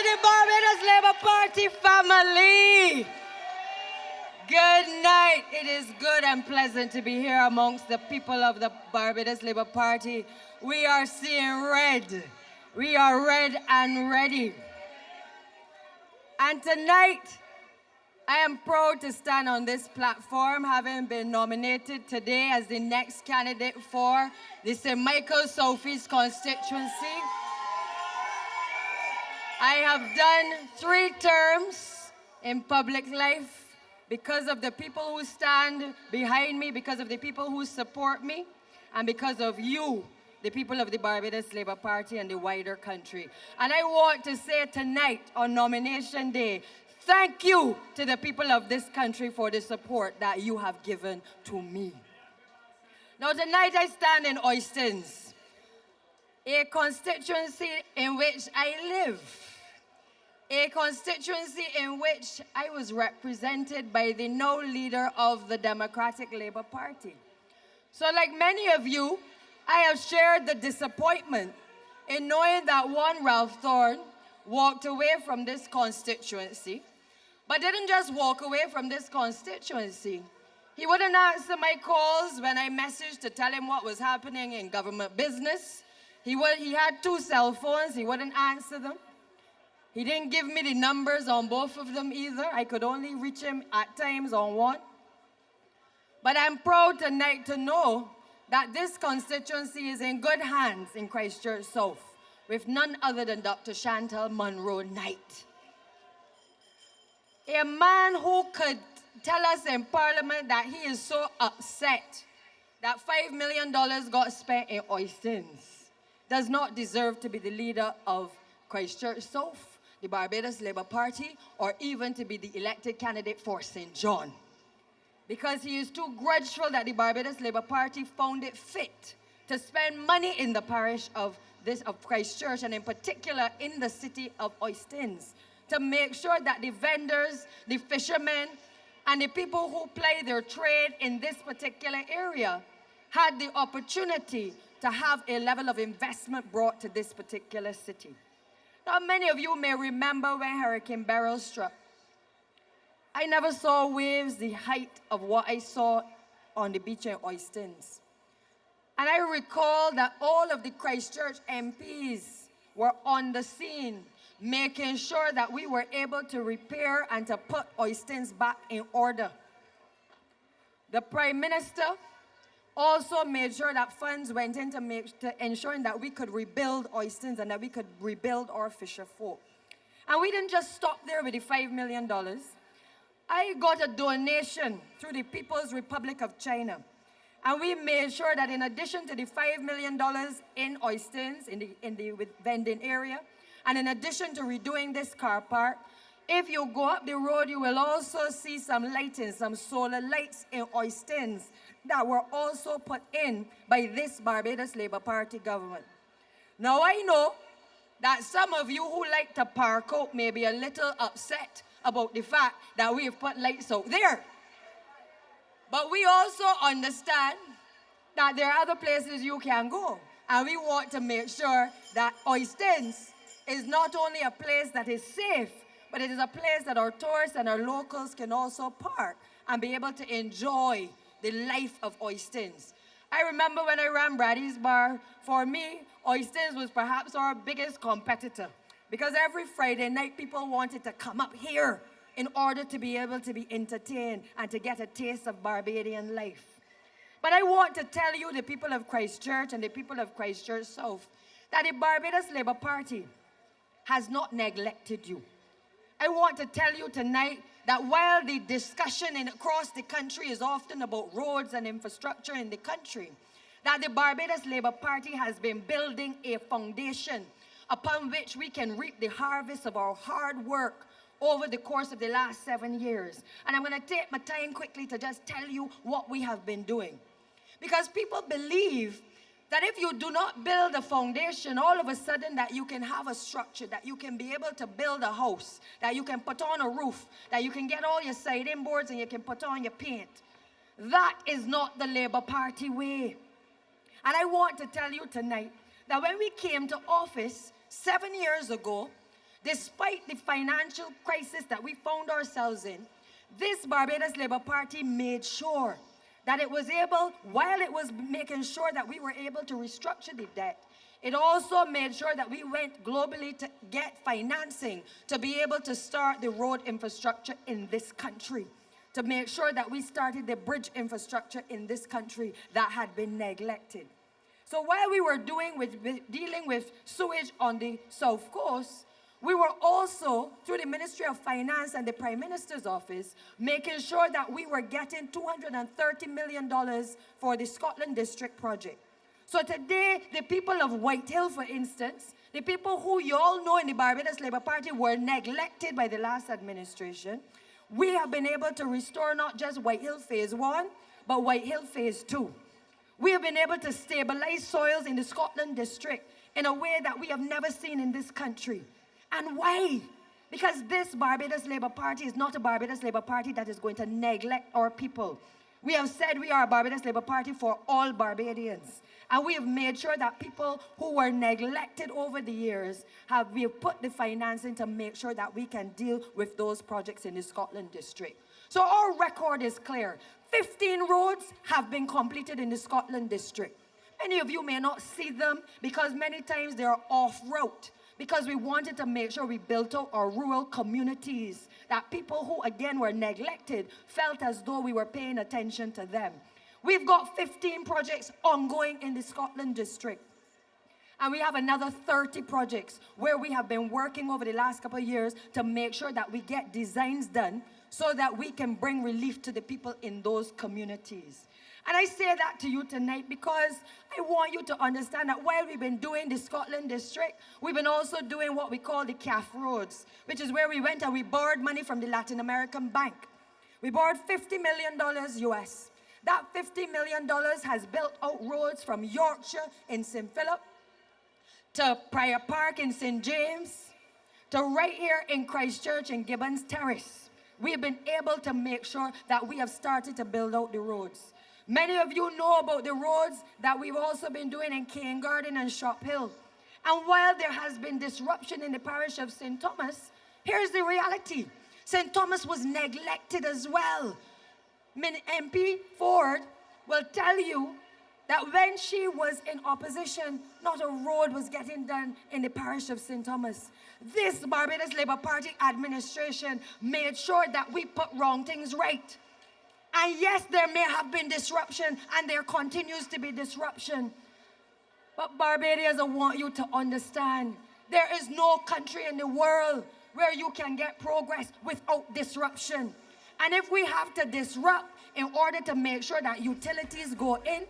the Barbados Labour Party family. Good night. It is good and pleasant to be here amongst the people of the Barbados Labour Party. We are seeing red. We are red and ready. And tonight, I am proud to stand on this platform, having been nominated today as the next candidate for the St. Michael Southeast constituency. I have done 3 terms in public life because of the people who stand behind me, because of the people who support me, and because of you, the people of the Barbados Labour Party and the wider country. And I want to say tonight on nomination day, thank you to the people of this country for the support that you have given to me. Now tonight I stand in Oistins, a constituency in which I live, a constituency in which I was represented by the now leader of the Democratic Labour Party. So like many of you, I have shared the disappointment in knowing that one Ralph Thorne walked away from this constituency, but didn't just walk away from this constituency. He wouldn't answer my calls when I messaged to tell him what was happening in government business. He had 2 cell phones, he wouldn't answer them. He didn't give me the numbers on both of them either. I could only reach him at times on one. But I'm proud tonight to know that this constituency is in good hands in Christchurch South with none other than Dr. Chantal Munro Knight. A man who could tell us in Parliament that he is so upset that $5 million got spent in Oistins does not deserve to be the leader of Christchurch South, the Barbados Labour Party, or even to be the elected candidate for St. John. Because he is too grudgeful that the Barbados Labour Party found it fit to spend money in the parish of Christchurch, and in particular in the city of Oistins, to make sure that the vendors, the fishermen, and the people who play their trade in this particular area had the opportunity to have a level of investment brought to this particular city. Now, many of you may remember when Hurricane Beryl struck. I never saw waves the height of what I saw on the beach in Oistins. And I recall that all of the Christchurch MPs were on the scene, making sure that we were able to repair and to put Oistins back in order. The Prime Minister also made sure that funds went in to ensuring that we could rebuild Oistins and that we could rebuild our fisher folk. And we didn't just stop there with the $5 million. I got a donation through the People's Republic of China. And we made sure that in addition to the $5 million in Oistins, in the vending area, and in addition to redoing this car park, if you go up the road, you will also see some lighting, some solar lights in Oistins that were also put in by this Barbados Labour Party government. Now I know that some of you who like to park out may be a little upset about the fact that we have put lights out there. But we also understand that there are other places you can go. And we want to make sure that Oistins is not only a place that is safe, but it is a place that our tourists and our locals can also park and be able to enjoy the life of Oistins. I remember when I ran Brady's Bar, for me, Oistins was perhaps our biggest competitor, because every Friday night people wanted to come up here in order to be able to be entertained and to get a taste of Barbadian life. But I want to tell you, the people of Christchurch and the people of Christchurch South, that the Barbados Labour Party has not neglected you. I want to tell you tonight that while the discussion across the country is often about roads and infrastructure in the country, that the Barbados Labour Party has been building a foundation upon which we can reap the harvest of our hard work over the course of the last 7 years. And I'm going to take my time quickly to just tell you what we have been doing. Because people believe that if you do not build a foundation, all of a sudden that you can have a structure, that you can be able to build a house, that you can put on a roof, that you can get all your siding boards and you can put on your paint. That is not the Labour Party way. And I want to tell you tonight that when we came to office 7 years ago, despite the financial crisis that we found ourselves in, this Barbados Labour Party made sure that it was able, while it was making sure that we were able to restructure the debt, it also made sure that we went globally to get financing to be able to start the road infrastructure in this country, to make sure that we started the bridge infrastructure in this country that had been neglected. So while we were dealing with sewage on the South Coast, we were also, through the Ministry of Finance and the Prime Minister's office, making sure that we were getting $230 million for the Scotland District project. So today, the people of White Hill, for instance, the people who you all know in the Barbados Labour Party were neglected by the last administration, we have been able to restore not just White Hill Phase 1, but White Hill Phase 2. We have been able to stabilize soils in the Scotland District in a way that we have never seen in this country. And why? Because this Barbados Labour Party is not a Barbados Labour Party that is going to neglect our people. We have said we are a Barbados Labour Party for all Barbadians. And we have made sure that people who were neglected over the years, we have put the financing to make sure that we can deal with those projects in the Scotland District. So our record is clear. 15 roads have been completed in the Scotland District. Many of you may not see them because many times they are off-route, because we wanted to make sure we built out our rural communities, that people who, again, were neglected felt as though we were paying attention to them. We've got 15 projects ongoing in the Scotland District. And we have another 30 projects where we have been working over the last couple of years to make sure that we get designs done so that we can bring relief to the people in those communities. And I say that to you tonight because I want you to understand that while we've been doing the Scotland District, we've been also doing what we call the CAF roads, which is where we went and we borrowed money from the Latin American Bank. We borrowed $50 million US. That $50 million has built out roads from Yorkshire in St. Philip to Prior Park in St. James to right here in Christchurch in Gibbons Terrace. We've been able to make sure that we have started to build out the roads. Many of you know about the roads that we've also been doing in Cane Garden and Shop Hill. And while there has been disruption in the parish of St. Thomas, here's the reality. St. Thomas was neglected as well. MP Ford will tell you that when she was in opposition, not a road was getting done in the parish of St. Thomas. This Barbados Labour Party administration made sure that we put wrong things right. And yes, there may have been disruption, and there continues to be disruption. But Barbadians, I want you to understand, there is no country in the world where you can get progress without disruption. And if we have to disrupt in order to make sure that utilities go in,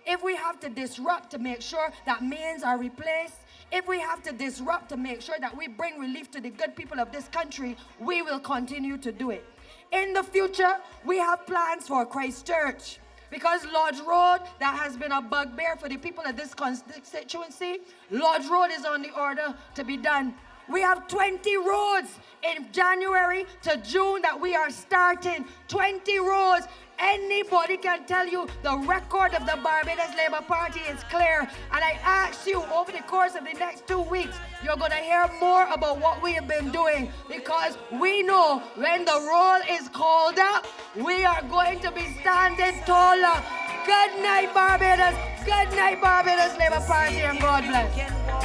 if we have to disrupt to make sure that mains are replaced, if we have to disrupt to make sure that we bring relief to the good people of this country, we will continue to do it. In the future, we have plans for Christchurch because Lodge Road, that has been a bugbear for the people of this constituency, Lodge Road is on the order to be done. We have 20 roads in January to June that we are starting. 20 roads. Anybody can tell you the record of the Barbados Labour Party is clear. And I ask you, over the course of the next 2 weeks, you're going to hear more about what we have been doing, because we know when the roll is called up, we are going to be standing taller. Good night, Barbados. Good night, Barbados Labour Party, and God bless.